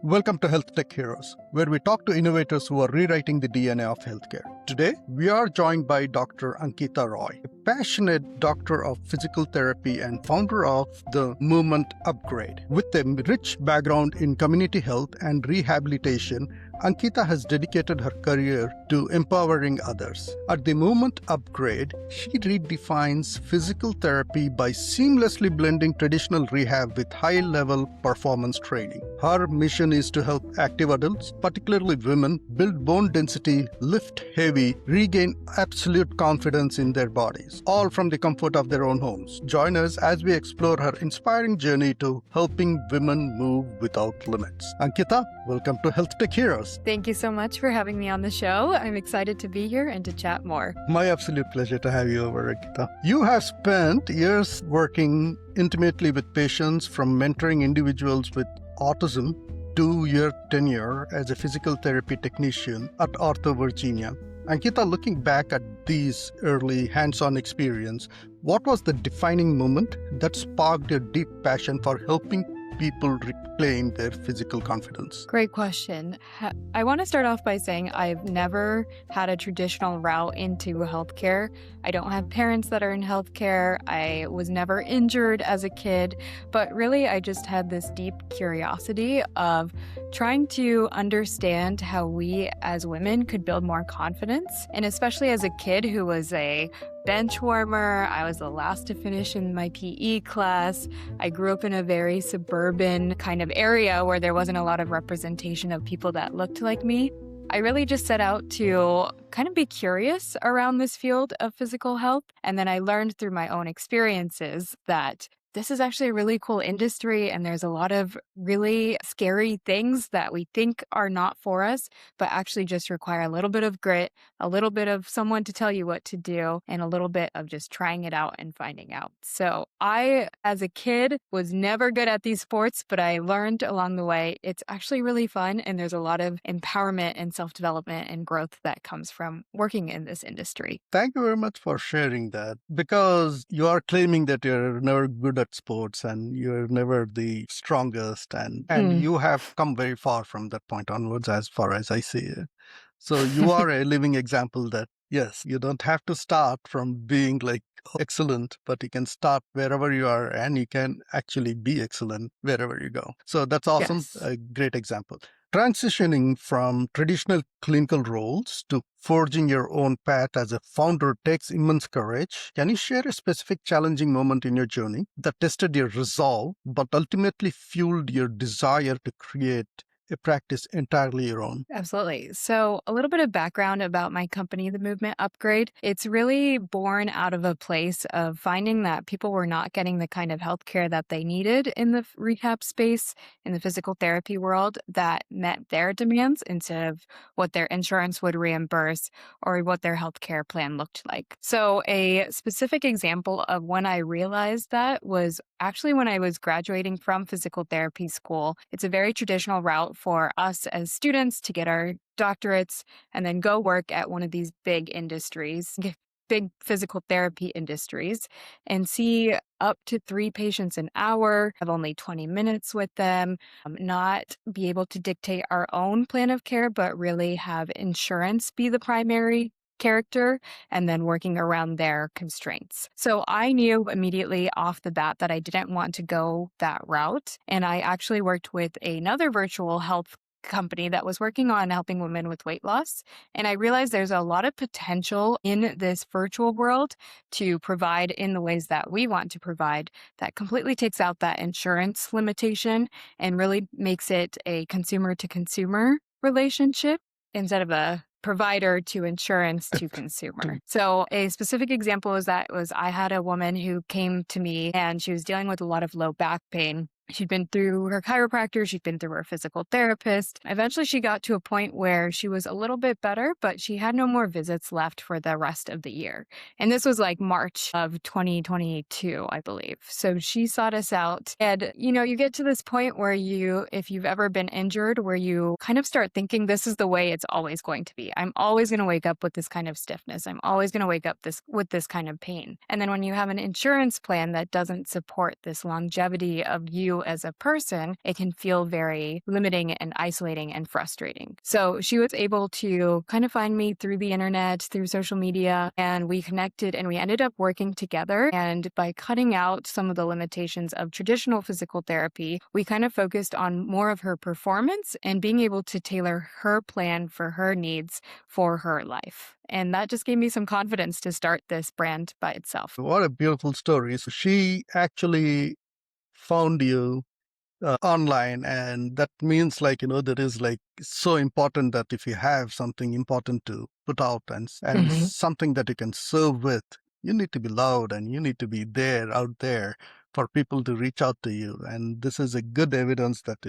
Welcome to Health Tech Heroes, where we talk to innovators who are rewriting the DNA of healthcare. Today, we are joined by Dr. Ankita Roy, a passionate doctor of physical therapy and founder of the movement Upgrade. With a rich background in community health and rehabilitation, Ankita has dedicated her career to empowering others. At the Movement Upgrade, she redefines physical therapy by seamlessly blending traditional rehab with high-level performance training. Her mission is to help active adults, particularly women, build bone density, lift heavy, regain absolute confidence in their bodies, all from the comfort of their own homes. Join us as we explore her inspiring journey to helping women move without limits. Ankita, welcome to Health Tech Heroes. Thank you so much for having me on the show. I'm excited to be here and to chat more. My absolute pleasure to have you over, Ankita. You have spent years working intimately with patients, from mentoring individuals with autism to your tenure as a physical therapy technician at Ortho, Virginia. Ankita, looking back at these early hands-on experience, what was the defining moment that sparked your deep passion for helping people reclaim their physical confidence? Great question. I want to start off by saying I've never had a traditional route into healthcare. I don't have parents that are in healthcare. I was never injured as a kid, but really I just had this deep curiosity of trying to understand how we as women could build more confidence. And especially as a kid who was a bench warmer, I was the last to finish in my PE class. I grew up in a very suburban kind of area where there wasn't a lot of representation of people that looked like me. I really just set out to kind of be curious around this field of physical health. And then I learned through my own experiences that this is actually a really cool industry, and there's a lot of really scary things that we think are not for us, but actually just require a little bit of grit, a little bit of someone to tell you what to do, and a little bit of just trying it out and finding out. So I, as a kid, was never good at these sports, but I learned along the way it's actually really fun, and there's a lot of empowerment and self-development and growth that comes from working in this industry. Thank you very much for sharing that, because you are claiming that you're never good at sports and you're never the strongest, and you have come very far from that point onwards, as far as I see it. So you are a living example that, yes, you don't have to start from being like excellent, but you can start wherever you are and you can actually be excellent wherever you go. So that's awesome. Yes. A great example. Transitioning from traditional clinical roles to forging your own path as a founder takes immense courage. Can you share a specific challenging moment in your journey that tested your resolve, but ultimately fueled your desire to create a practice entirely your own? Absolutely. So a little bit of background about my company, the Movement Upgrade. It's really born out of a place of finding that people were not getting the kind of healthcare that they needed in the rehab space, in the physical therapy world, that met their demands instead of what their insurance would reimburse or what their healthcare plan looked like. So a specific example of when I realized that was actually when I was graduating from physical therapy school. It's a very traditional route for us as students to get our doctorates and then go work at one of these big industries, big physical therapy industries, and see up to 3 patients an hour, have only 20 minutes with them, not be able to dictate our own plan of care, but really have insurance be the primary character and then working around their constraints. So I knew immediately off the bat that I didn't want to go that route. And I actually worked with another virtual health company that was working on helping women with weight loss. And I realized there's a lot of potential in this virtual world to provide in the ways that we want to provide that completely takes out that insurance limitation and really makes it a consumer to consumer relationship instead of a provider to insurance to consumer. So a specific example is I had a woman who came to me and she was dealing with a lot of low back pain. She'd been through her chiropractor, she'd been through her physical therapist. Eventually, she got to a point where she was a little bit better, but she had no more visits left for the rest of the year. And this was like March of 2022, I believe. So she sought us out. And, you get to this point where if you've ever been injured, where you kind of start thinking this is the way it's always going to be. I'm always going to wake up with this kind of stiffness. I'm always going to wake up with this kind of pain. And then when you have an insurance plan that doesn't support this longevity of you you as a person, it can feel very limiting and isolating and frustrating. So she was able to kind of find me through the internet, through social media, and we connected and we ended up working together. And by cutting out some of the limitations of traditional physical therapy, we kind of focused on more of her performance and being able to tailor her plan for her needs for her life. And that just gave me some confidence to start this brand by itself. What a beautiful story. So she actually found you online, and that means, like, that is like so important that if you have something important to put out and Mhm. something that you can serve with, you need to be loud and you need to be there out there for people to reach out to you. And this is a good evidence that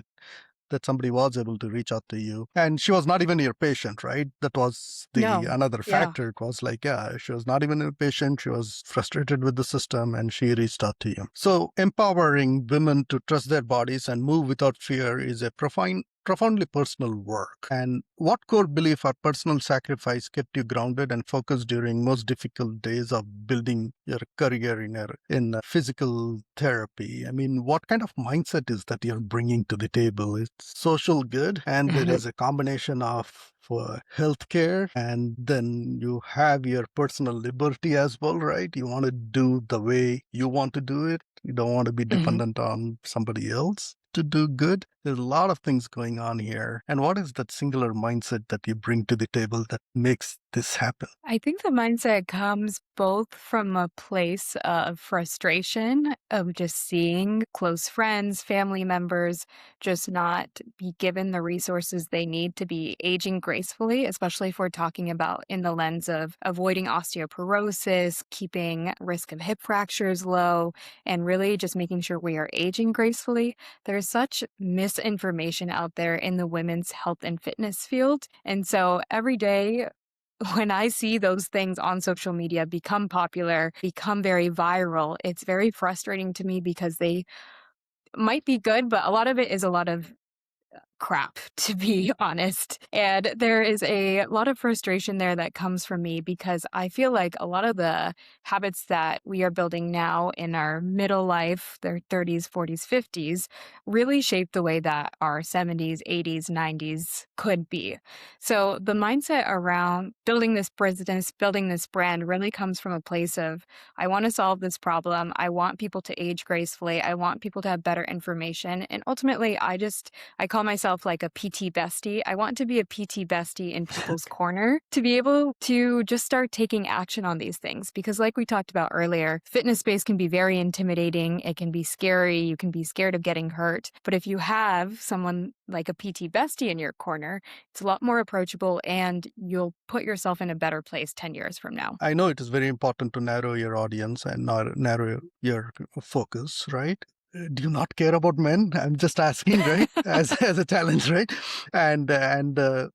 somebody was able to reach out to you. And she was not even your patient, right? That was the No. another Yeah. factor. It was like, yeah, she was not even a patient. She was frustrated with the system and she reached out to you. So empowering women to trust their bodies and move without fear is a profoundly personal work. And what core belief or personal sacrifice kept you grounded and focused during most difficult days of building your career in physical therapy? I mean, what kind of mindset is that you're bringing to the table? It's social good, and there is a combination of healthcare, and then you have your personal liberty as well, right? You want to do the way you want to do it. You don't want to be Mhm. dependent on somebody else to do good. There's a lot of things going on here. And what is that singular mindset that you bring to the table that makes this happen? I think the mindset comes both from a place of frustration of just seeing close friends, family members just not be given the resources they need to be aging gracefully, especially if we're talking about in the lens of avoiding osteoporosis, keeping risk of hip fractures low, and really just making sure we are aging gracefully. There's such misinformation out there in the women's health and fitness field. And so every day when I see those things on social media become popular, become very viral, it's very frustrating to me because they might be good, but a lot of it is a lot of crap, to be honest. And there is a lot of frustration there that comes from me because I feel like a lot of the habits that we are building now in our middle life, their 30s, 40s, 50s, really shape the way that our 70s, 80s, 90s could be. So the mindset around building this business, building this brand really comes from a place of I want to solve this problem. I want people to age gracefully. I want people to have better information. And ultimately, I call myself like a PT bestie. I want to be a PT bestie in people's corner to be able to just start taking action on these things. Because, like we talked about earlier, fitness space can be very intimidating. It can be scary. You can be scared of getting hurt. But if you have someone like a PT bestie in your corner, it's a lot more approachable and you'll put yourself in a better place 10 years from now. I know it is very important to narrow your audience and narrow your focus, right? Do you not care about men? I'm just asking, right? As a challenge, right? And do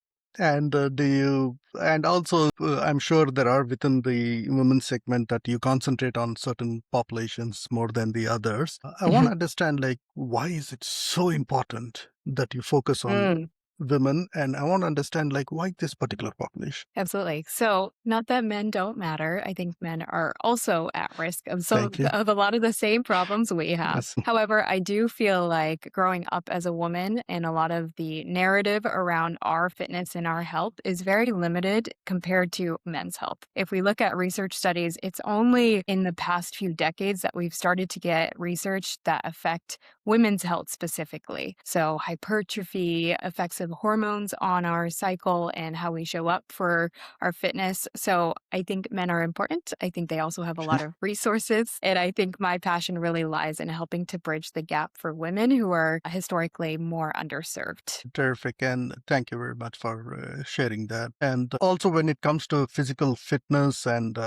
you? And also, I'm sure there are within the women's segment that you concentrate on certain populations more than the others. I want to understand, like, why is it so important that you focus on Mm. women? And I want to understand, like, why this particular population? Absolutely. So, not that men don't matter. I think men are also at risk of Thank you. of a lot of the same problems we have. Yes. However, I do feel like growing up as a woman and a lot of the narrative around our fitness and our health is very limited compared to men's health. If we look at research studies, it's only in the past few decades that we've started to get research that affect women's health specifically. So, hypertrophy, effects of hormones on our cycle and how we show up for our fitness. So I think men are important. I think they also have a lot of resources. And I think my passion really lies in helping to bridge the gap for women who are historically more underserved. Terrific. And thank you very much for sharing that. And also, when it comes to physical fitness, and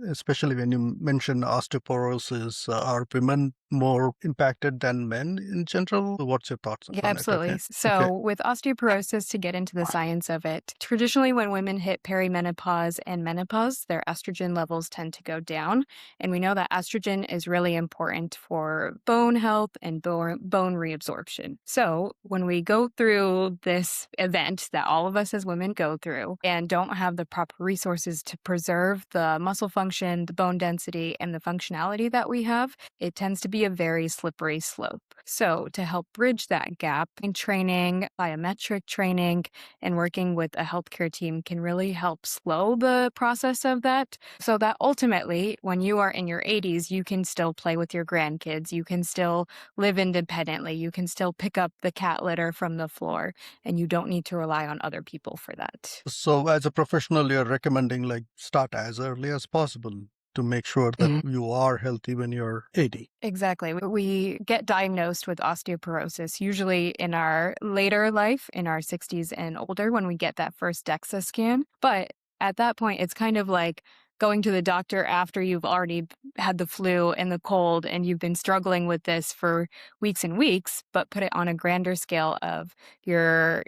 especially when you mention osteoporosis, are women more impacted than men in general? What's your thoughts Yeah, on it? absolutely. Okay. Okay. So with osteoporosis, osteoporosis, to get into the science of it, traditionally when women hit perimenopause and menopause, their estrogen levels tend to go down. And we know that estrogen is really important for bone health and bone reabsorption. So when we go through this event that all of us as women go through and don't have the proper resources to preserve the muscle function, the bone density, and the functionality that we have, it tends to be a very slippery slope. So to help bridge that gap, in training, biometric training, and working with a healthcare team can really help slow the process of that, so that ultimately, when you are in your 80s, you can still play with your grandkids, you can still live independently, you can still pick up the cat litter from the floor, and you don't need to rely on other people for that. So, as a professional, you're recommending like start as early as possible to make sure that you are healthy when you're 80. Exactly. We get diagnosed with osteoporosis usually in our later life, in our 60s and older, when we get that first DEXA scan. But at that point, it's kind of like going to the doctor after you've already had the flu and the cold and you've been struggling with this for weeks and weeks, but put it on a grander scale of your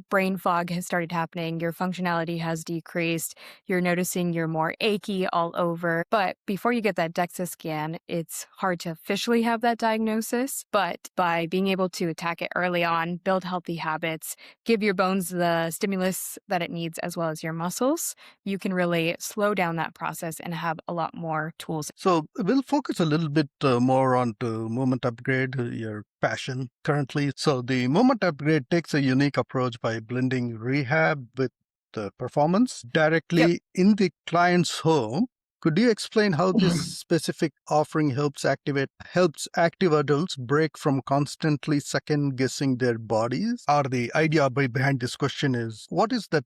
brain fog has started happening, your functionality has decreased, you're noticing you're more achy all over. But before you get that DEXA scan, it's hard to officially have that diagnosis. But by being able to attack it early on, build healthy habits, give your bones the stimulus that it needs as well as your muscles, you can really slow down that process and have a lot more tools. So, we'll focus a little bit more on the movement upgrade, your passion currently. So, the movement upgrade takes a unique approach by blending rehab with the performance Yep. directly in the client's home. Could you explain how this specific offering helps active adults break from constantly second guessing their bodies? Or the idea behind this question is, what is that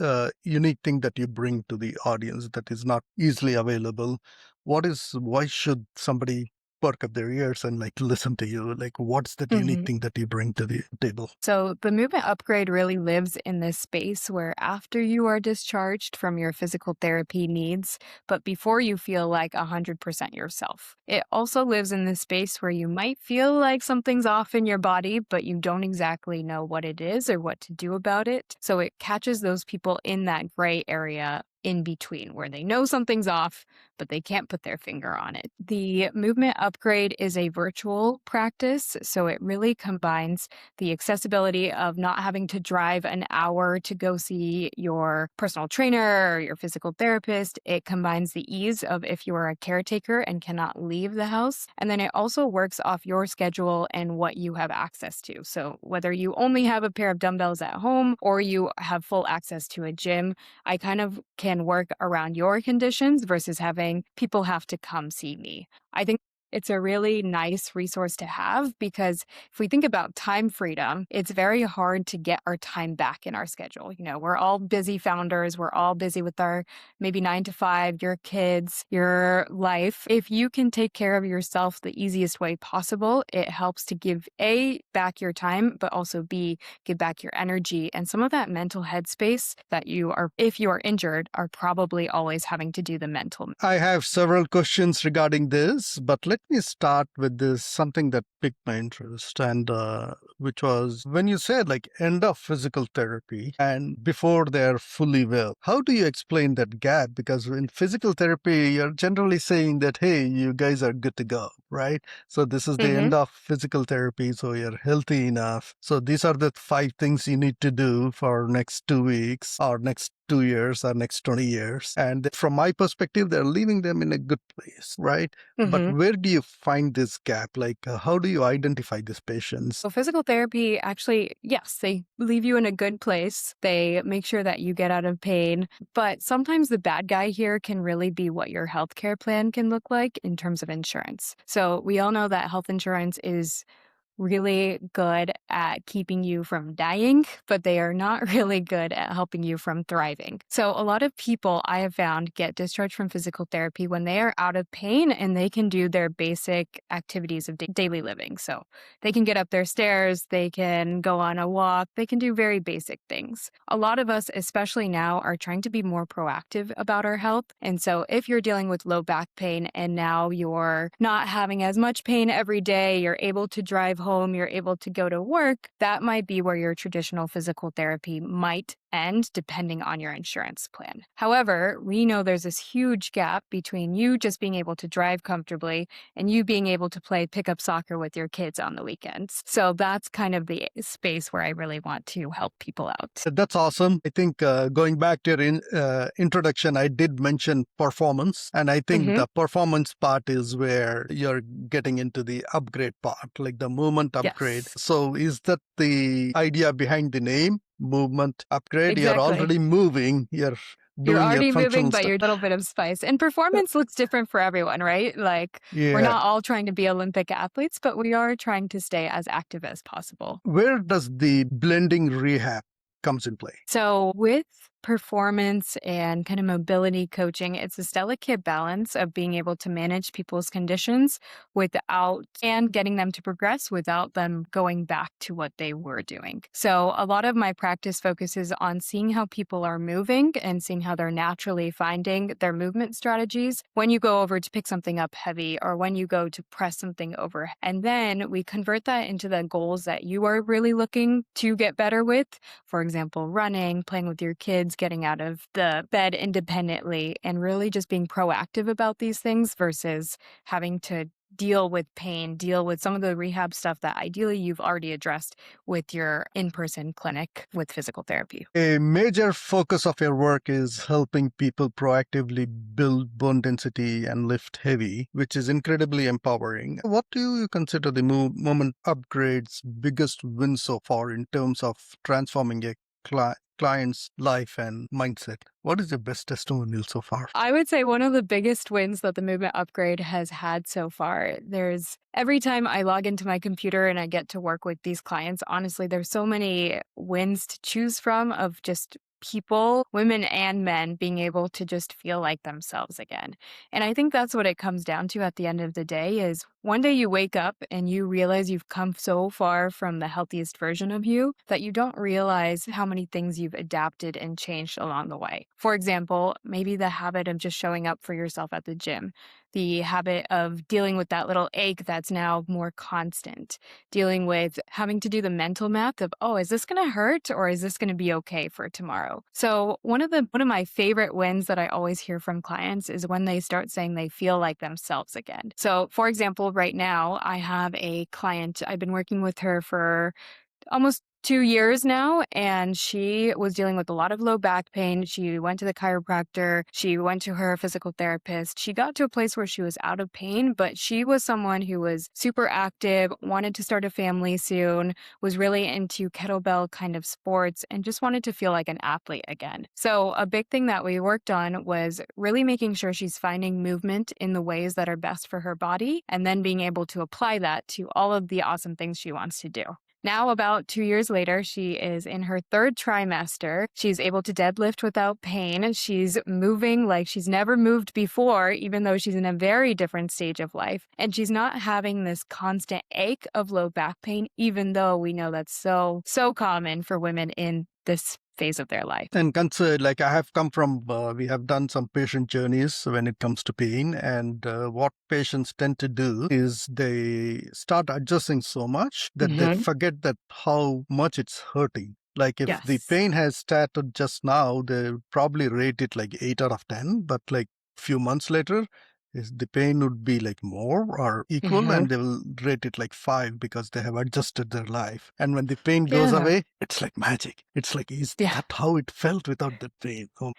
uh, unique thing that you bring to the audience that is not easily available? Why should somebody perk up their ears and like listen to you? Like, what's that unique thing that you bring to the table? So the movement upgrade really lives in this space where after you are discharged from your physical therapy needs, but before you feel like 100% yourself. It also lives in this space where you might feel like something's off in your body, but you don't exactly know what it is or what to do about it. So it catches those people in that gray area in between where they know something's off, but they can't put their finger on it. The movement upgrade is a virtual practice, so it really combines the accessibility of not having to drive an hour to go see your personal trainer or your physical therapist. It combines the ease of if you are a caretaker and cannot leave the house. And then it also works off your schedule and what you have access to. So whether you only have a pair of dumbbells at home or you have full access to a gym, I kind of can work around your conditions versus having people have to come see me. I think it's a really nice resource to have because if we think about time freedom, it's very hard to get our time back in our schedule. You know, we're all busy founders. We're all busy with our maybe 9 to 5, your kids, your life. If you can take care of yourself the easiest way possible, it helps to give A, back your time, but also B, give back your energy and some of that mental headspace that you are, if you are injured, are probably always having to do the mental. I have several questions regarding this, but let me start with this something that piqued my interest, and which was when you said like end of physical therapy and before they're fully well. How do you explain that gap? Because in physical therapy, you're generally saying that, hey, you guys are good to go, right? So this is the end of physical therapy, so you're healthy enough. So these are the 5 things you need to do for next 2 weeks or next 2 years or next 20 years. And from my perspective, they're leaving them in a good place, right? But where do you find this gap? Like, how do you identify these patients? So physical therapy actually, yes, they leave you in a good place. They make sure that you get out of pain. But sometimes the bad guy here can really be what your healthcare plan can look like in terms of insurance. So we all know that health insurance is really good at keeping you from dying, but they are not really good at helping you from thriving. So a lot of people I have found get discharged from physical therapy when they are out of pain and they can do their basic activities of daily living. So they can get up their stairs, they can go on a walk, they can do very basic things. A lot of us, especially now, are trying to be more proactive about our health. And so if you're dealing with low back pain and now you're not having as much pain every day, you're able to drive home, you're able to go to work, that might be where your traditional physical therapy might end depending on your insurance plan. However, we know there's this huge gap between you just being able to drive comfortably and you being able to play pickup soccer with your kids on the weekends. So that's kind of the space where I really want to help people out. That's awesome. I think going back to your introduction, I did mention performance. And I think Hmm. the performance part is where you're getting into the upgrade part, like the movement upgrade. Yes, So is that the idea behind the name, movement upgrade? You're exactly. already moving, you're You're doing your already moving, functional but stuff. you're a little bit of spice. And performance looks different for everyone, right? Like, we're Yeah. not all trying to be Olympic athletes, but we are trying to stay as active as possible. Where does the blending rehab comes in play? So, with performance and kind of mobility coaching, it's this delicate balance of being able to manage people's conditions without and getting them to progress without them going back to what they were doing. So, a lot of my practice focuses on seeing how people are moving and seeing how they're naturally finding their movement strategies when you go over to pick something up heavy or when you go to press something over. And then we convert that into the goals that you are really looking to get better with. For example, running, playing with your kids, getting out of the bed independently, and really just being proactive about these things versus having to deal with pain, deal with some of the rehab stuff that ideally you've already addressed with your in person clinic with physical therapy. A major focus of your work is helping people proactively build bone density and lift heavy, which is incredibly empowering. What do you consider the moment upgrade's biggest win so far in terms of transforming a client's life and mindset? What is your best testimonial so far? I would say one of the biggest wins that the movement upgrade has had so far. There's every time I log into my computer and I get to work with these clients, honestly, there's so many wins to choose from of just people, women and men, being able to just feel like themselves again. And I think that's what it comes down to at the end of the day is one day you wake up and you realize you've come so far from the healthiest version of you that you don't realize how many things you've adapted and changed along the way. For example, maybe the habit of just showing up for yourself at the gym, the habit of dealing with that little ache that's now more constant, dealing with having to do the mental math of, oh, is this going to hurt or is this going to be okay for tomorrow? So one of my favorite wins that I always hear from clients is when they start saying they feel like themselves again. So for example, right now I have a client, I've been working with her for almost 2 years now, and she was dealing with a lot of low back pain. She went to the chiropractor. She went to her physical therapist. She got to a place where she was out of pain, but she was someone who was super active, wanted to start a family soon, was really into kettlebell kind of sports, and just wanted to feel like an athlete again. So a big thing that we worked on was really making sure she's finding movement in the ways that are best for her body, and then being able to apply that to all of the awesome things she wants to do. Now, about 2 years later, she is in her third trimester. She's able to deadlift without pain. She's moving like she's never moved before, even though she's in a very different stage of life. And she's not having this constant ache of low back pain, even though we know that's so common for women in this phase of their life. And consider, like I have come from, we have done some patient journeys when it comes to pain. And what patients tend to do is they start adjusting so much that they Hmm. forget that how much it's hurting. Like if the Yes. pain has started just now, they probably rate it like 8 out of 10. But like few months later, is the pain would be like more or equal, Hmm. and they will rate it like 5 because they have adjusted their life. And when the pain goes Yeah. away, it's like magic. It's like, is Yeah. that how it felt without the pain? Oh,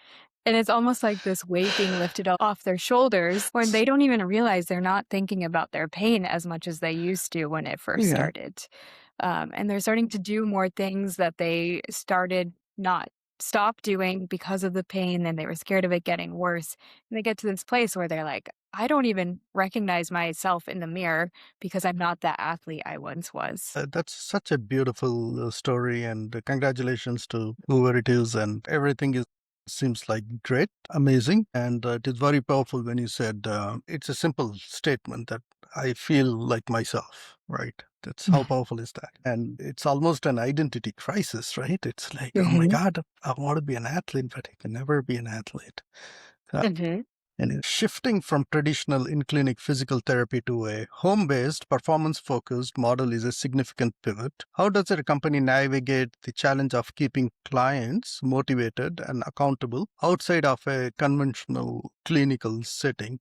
And it's almost like this weight being lifted off their shoulders when they don't even realize they're not thinking about their pain as much as they used to when it first yeah. started. And they're starting to do more things that they started not stop doing because of the pain and they were scared of it getting worse. And they get to this place where they're like, I don't even recognize myself in the mirror because I'm not that athlete I once was. That's such a beautiful story, and congratulations to whoever it is. And everything is seems like great, amazing, and it is very powerful when you said it's a simple statement that I feel like myself. Right? That's how powerful is that, and it's almost an identity crisis, right? It's like, oh my Hmm. God, I want to be an athlete, but I can never be an athlete. Uh, Hmm. And shifting from traditional in-clinic physical therapy to a home-based, performance-focused model is a significant pivot. How does a company navigate the challenge of keeping clients motivated and accountable outside of a conventional clinical setting?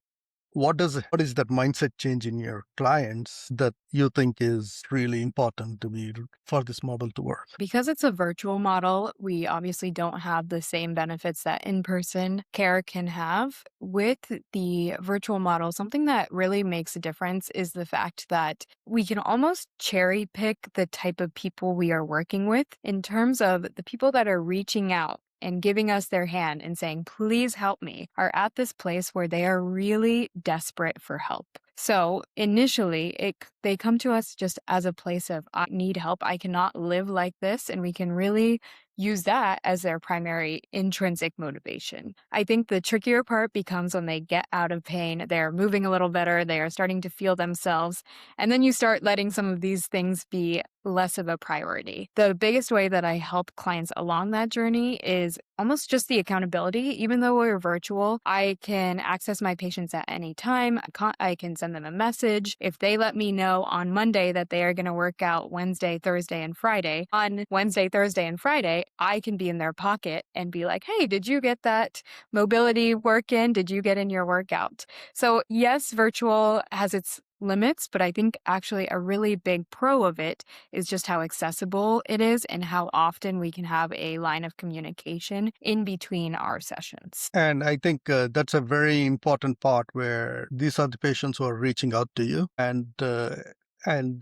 What is that mindset change in your clients that you think is really important to be for this model to work? Because it's a virtual model, we obviously don't have the same benefits that in person care can have. With the virtual model, something that really makes a difference is the fact that we can almost cherry pick the type of people we are working with in terms of the people that are reaching out and giving us their hand and saying, please help me, are at this place where they are really desperate for help. So initially, they come to us just as a place of, I need help. I cannot live like this. And we can really use that as their primary intrinsic motivation. I think the trickier part becomes when they get out of pain, they're moving a little better, they are starting to feel themselves. And then you start letting some of these things be less of a priority. The biggest way that I help clients along that journey is almost just the accountability. Even though we're virtual, I can access my patients at any time. I can send them a message. If they let me know on Monday that they are going to work out Wednesday, Thursday, and Friday, on Wednesday, Thursday, and Friday, I can be in their pocket and be like, hey, did you get that mobility work in? Did you get in your workout? So yes, virtual has its limits, but I think actually a really big pro of it is just how accessible it is and how often we can have a line of communication in between our sessions. And I think that's a very important part where these are the patients who are reaching out to you and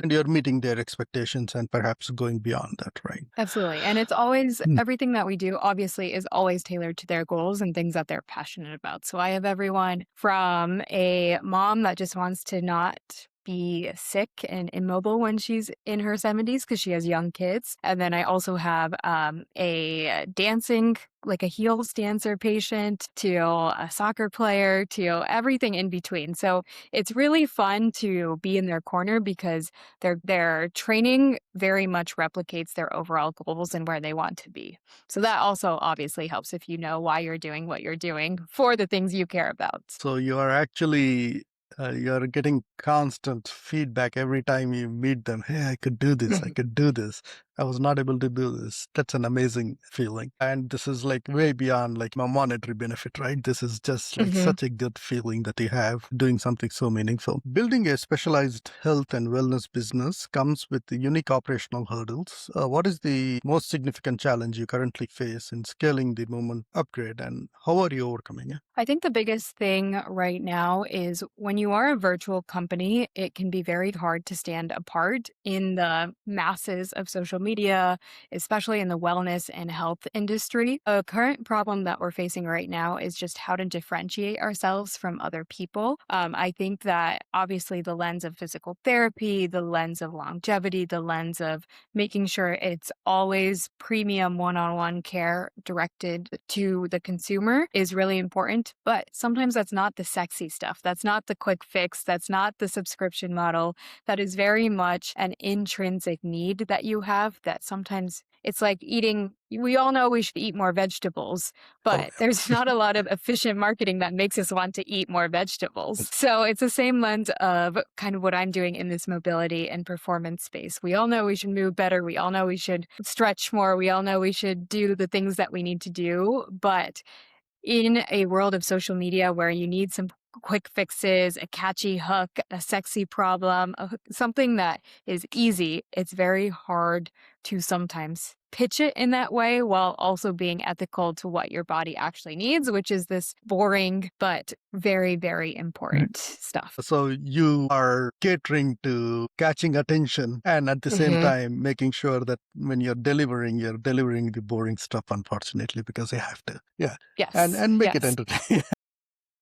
you're meeting their expectations and perhaps going beyond that, right? Absolutely. And it's always Mm. everything that we do, obviously, is always tailored to their goals and things that they're passionate about. So I have everyone from a mom that just wants to not be sick and immobile when she's in her 70s because she has young kids. And then I also have a dancing, like a heels dancer patient, to a soccer player, to everything in between. So it's really fun to be in their corner because their training very much replicates their overall goals and where they want to be. So that also obviously helps if you know why you're doing what you're doing for the things you care about. So you are actually you're getting constant feedback every time you meet them. Hey, I could do this. I could do this. I was not able to do this. That's an amazing feeling. And this is like way beyond like a monetary benefit, right? This is just like Mhm. such a good feeling that you have doing something so meaningful. Building a specialized health and wellness business comes with the unique operational hurdles. What is the most significant challenge you currently face in scaling the movement upgrade and how are you overcoming it? I think the biggest thing right now is when you are a virtual company, it can be very hard to stand apart in the masses of social media, especially in the wellness and health industry. A current problem that we're facing right now is just how to differentiate ourselves from other people. I think that obviously the lens of physical therapy, the lens of longevity, the lens of making sure it's always premium one-on-one care directed to the consumer is really important. But sometimes that's not the sexy stuff. That's not the quick fix. That's not the subscription model. That is very much an intrinsic need that you have that sometimes it's like eating. We all know we should eat more vegetables, Oh, but there's not a lot of efficient marketing that makes us want to eat more vegetables. So it's the same lens of kind of what I'm doing in this mobility and performance space. We all know we should move better. We all know we should stretch more. We all know we should do the things that we need to do. But in a world of social media where you need some quick fixes, a catchy hook, a sexy problem, something that is easy, it's very hard to sometimes pitch it in that way while also being ethical to what your body actually needs, which is this boring but very, very important stuff. so you are catering to catching attention and at the same Mhm. time making sure that when you're delivering the boring stuff, unfortunately, because you have to. Yeah. Yes, And make it yes. entertaining.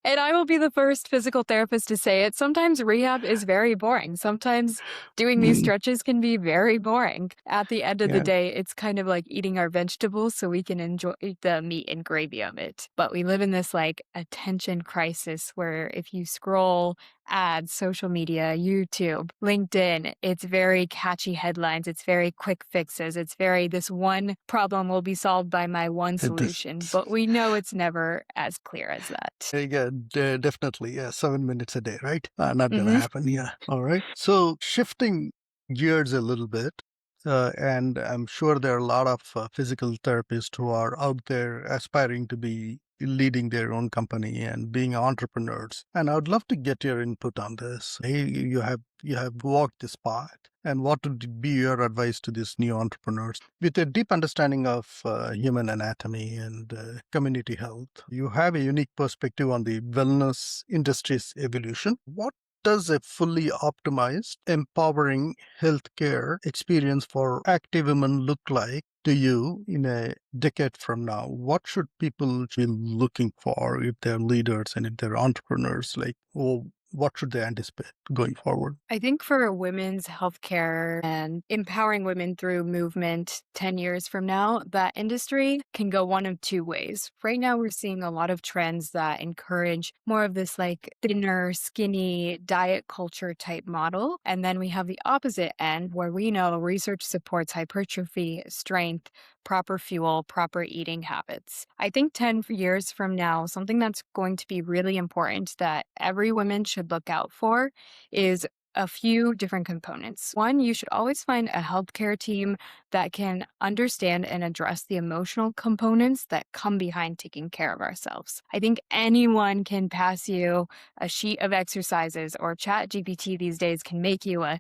And I will be the first physical therapist to say it. Sometimes rehab is very boring. Sometimes doing these Mm, stretches can be very boring. At the end of the yeah. day, it's kind of like eating our vegetables so we can enjoy the meat and gravy of it. But we live in this like attention crisis where if you scroll ads, social media, YouTube, LinkedIn. It's very catchy headlines. It's very quick fixes. It's very, this one problem will be solved by my one This, solution. But we know it's never as clear as that. yeah, definitely. Yeah, 7 minutes a day, right? Not gonna Hmm. happen. Yeah. All right. So shifting gears a little bit, and I'm sure there are a lot of physical therapists who are out there aspiring to be leading their own company and being entrepreneurs. And I would love to get your input on this. Hey, you have walked this path, and what would be your advice to these new entrepreneurs with a deep understanding of human anatomy and community health? You have a unique perspective on the wellness industry's evolution. What does a fully optimized, empowering healthcare experience for active women look like to you in a decade from now? What should people be looking for if they're leaders and if they're entrepreneurs? Like, oh, what should they anticipate going forward? I think for women's healthcare and empowering women through movement 10 years from now, that industry can go one of two ways. Right now, we're seeing a lot of trends that encourage more of this like thinner, skinny diet culture type model. And then we have the opposite end where we know research supports hypertrophy, strength, proper fuel, proper eating habits. I think 10 years from now, something that's going to be really important that every woman should look out for is a few different components. One, you should always find a healthcare team that can understand and address the emotional components that come behind taking care of ourselves. I think anyone can pass you a sheet of exercises, or Chat GPT these days can make you a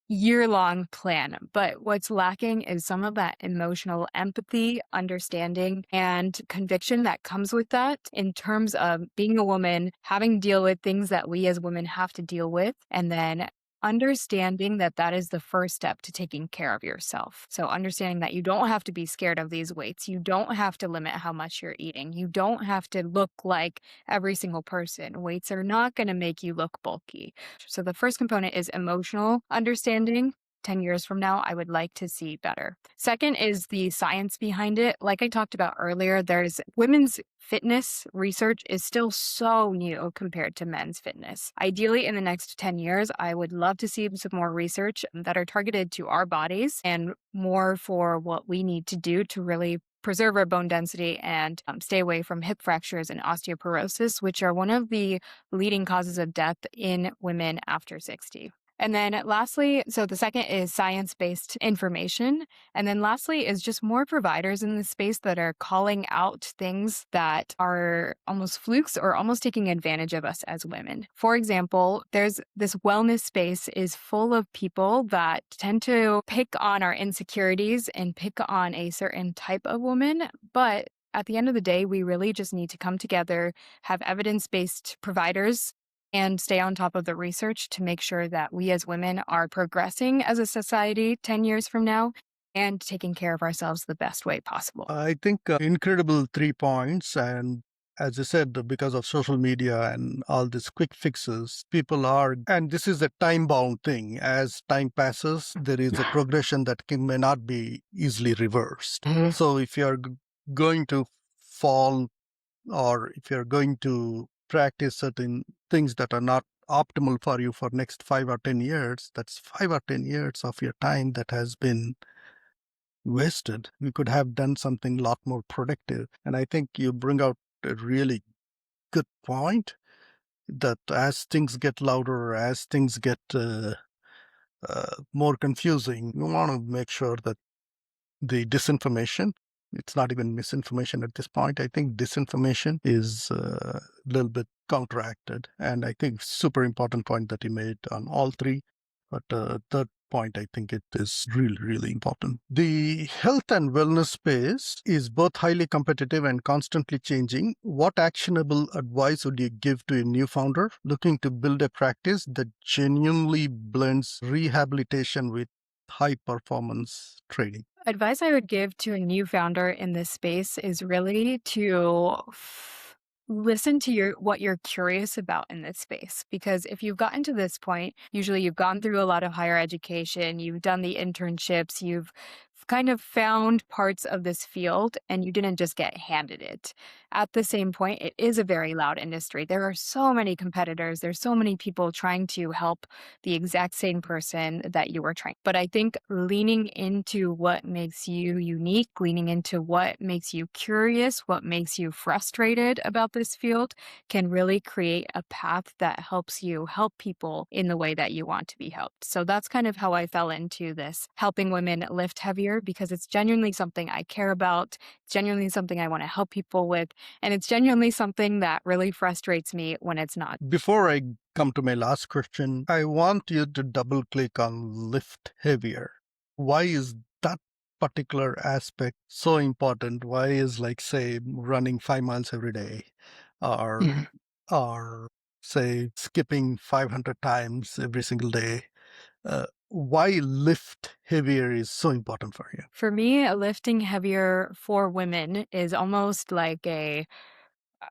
year-long plan. But what's lacking is some of that emotional empathy, understanding, and conviction that comes with that in terms of being a woman, having to deal with things that we as women have to deal with, and then understanding that that is the first step to taking care of yourself. So understanding that you don't have to be scared of these weights. You don't have to limit how much you're eating. You don't have to look like every single person. Weights are not going to make you look bulky. So the first component is emotional understanding. 10 years from now, I would like to see better. Second is the science behind it. Like I talked about earlier, there's women's fitness research is still so new compared to men's fitness. Ideally, in the next 10 years, I would love to see some more research that are targeted to our bodies and more for what we need to do to really preserve our bone density and stay away from hip fractures and osteoporosis, which are one of the leading causes of death in women after 60. And then lastly, so the second is science-based information. And then lastly is just more providers in the space that are calling out things that are almost flukes or almost taking advantage of us as women. For example, there's this wellness space is full of people that tend to pick on our insecurities and pick on a certain type of woman, but at the end of the day, we really just need to come together, have evidence-based providers, and stay on top of the research to make sure that we as women are progressing as a society 10 years from now and taking care of ourselves the best way possible. I think incredible 3 points. And as I said, because of social media and all these quick fixes, people are, and this is a time bound thing. As time passes, there is a progression that may not be easily reversed. So if you're going to fall, or if you're going to practice certain things that are not optimal for you for next 5 or 10 years, that's 5 or 10 years of your time that has been wasted. You could have done something a lot more productive. And I think you bring out a really good point that as things get louder, as things get more confusing, you want to make sure that the disinformation, it's not even misinformation at this point. I think disinformation is a little bit counteracted. And I think super important point that you made on all three. But third point, I think it is really, really important. The health and wellness space is both highly competitive and constantly changing. What actionable advice would you give to a new founder looking to build a practice that genuinely blends rehabilitation with high performance training? Advice I would give to a new founder in this space is really to listen to what you're curious about in this space. Because if you've gotten to this point, usually you've gone through a lot of higher education, you've done the internships, you've kind of found parts of this field and you didn't just get handed it. at the same point, it is a very loud industry. There are so many competitors. There's so many people trying to help the exact same person that you are trying. But I think leaning into what makes you unique, leaning into what makes you curious, what makes you frustrated about this field can really create a path that helps you help people in the way that you want to be helped. So that's kind of how I fell into this, helping women lift heavier, because it's genuinely something I care about. It's genuinely something I want to help people with. And it's genuinely something that really frustrates me when it's not. Before I come to my last question, I want you to double click on lift heavier. Why is that particular aspect so important? Why is, like, say, running 5 miles every day, or or say skipping 500 times every single day? Why lift heavier is so important for you? For me, lifting heavier for women is almost like a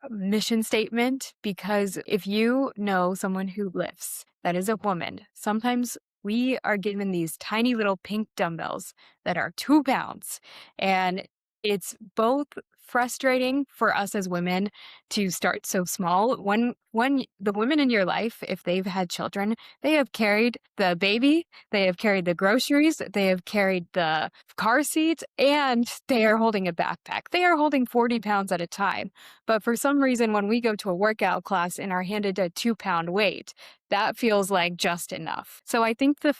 mission statement, because if you know someone who lifts that is a woman, sometimes we are given these tiny little pink dumbbells that are 2 pounds. And it's both frustrating for us as women to start so small. When the women in your life, if they've had children, they have carried the baby, they have carried the groceries, they have carried the car seat, and they are holding a backpack. They are holding 40 pounds at a time. But for some reason, when we go to a workout class and are handed a 2 pound weight, that feels like just enough. So I think the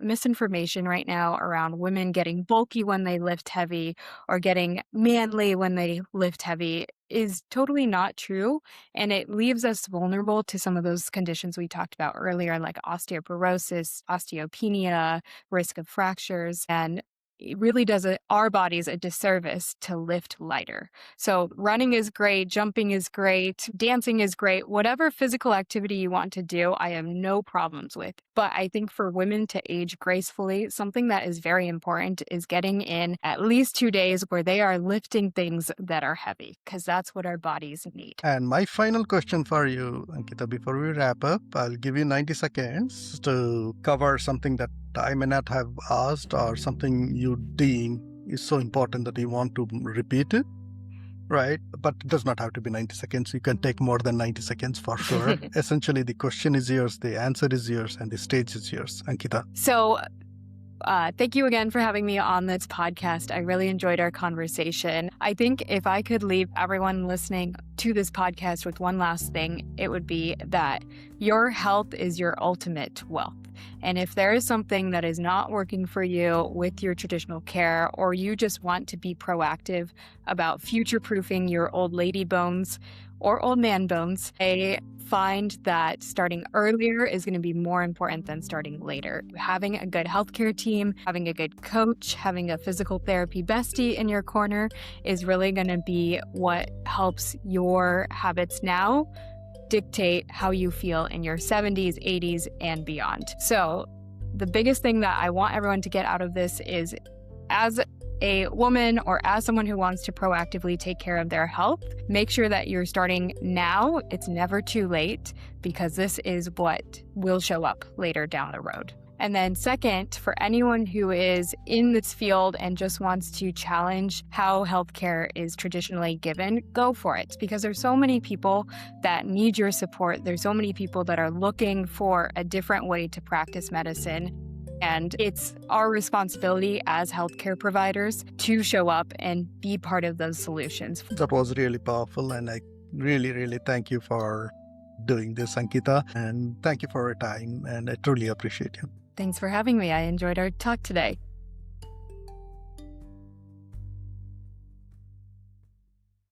misinformation right now around women getting bulky when they lift heavy or getting manly when they lift heavy is totally not true. And it leaves us vulnerable to some of those conditions we talked about earlier, like osteoporosis, osteopenia, risk of fractures. And it really does our bodies a disservice to lift lighter. So running is great, jumping is great, dancing is great, whatever physical activity you want to do, I have no problems with. But I think for women to age gracefully, something that is very important is getting in at least 2 days where they are lifting things that are heavy, because that's what our bodies need. And my final question for you, Ankita, before we wrap up, I'll give you 90 seconds to cover something that I may not have asked, or something you deem is so important that you want to repeat it, right? But it does not have to be 90 seconds. You can take more than 90 seconds for sure. Essentially, the question is yours, the answer is yours, and the stage is yours, Ankita. So thank you again for having me on this podcast. I really enjoyed our conversation. I think if I could leave everyone listening to this podcast with one last thing, it would be that your health is your ultimate wealth. And if there is something that is not working for you with your traditional care, or you just want to be proactive about future-proofing your old lady bones or old man bones, I find that starting earlier is going to be more important than starting later. Having a good healthcare team, having a good coach, having a physical therapy bestie in your corner is really going to be what helps your habits now dictate how you feel in your 70s, 80s, and beyond. So the biggest thing that I want everyone to get out of this is, as a woman or as someone who wants to proactively take care of their health, make sure that you're starting now. It's never too late, because this is what will show up later down the road. And then second, for anyone who is in this field and just wants to challenge how healthcare is traditionally given, go for it, because there's so many people that need your support. There's so many people that are looking for a different way to practice medicine. And it's our responsibility as healthcare providers to show up and be part of those solutions. That was really powerful, and I really, really thank you for doing this, Ankita, and thank you for your time, and I truly appreciate you. Thanks for having me. I enjoyed our talk today.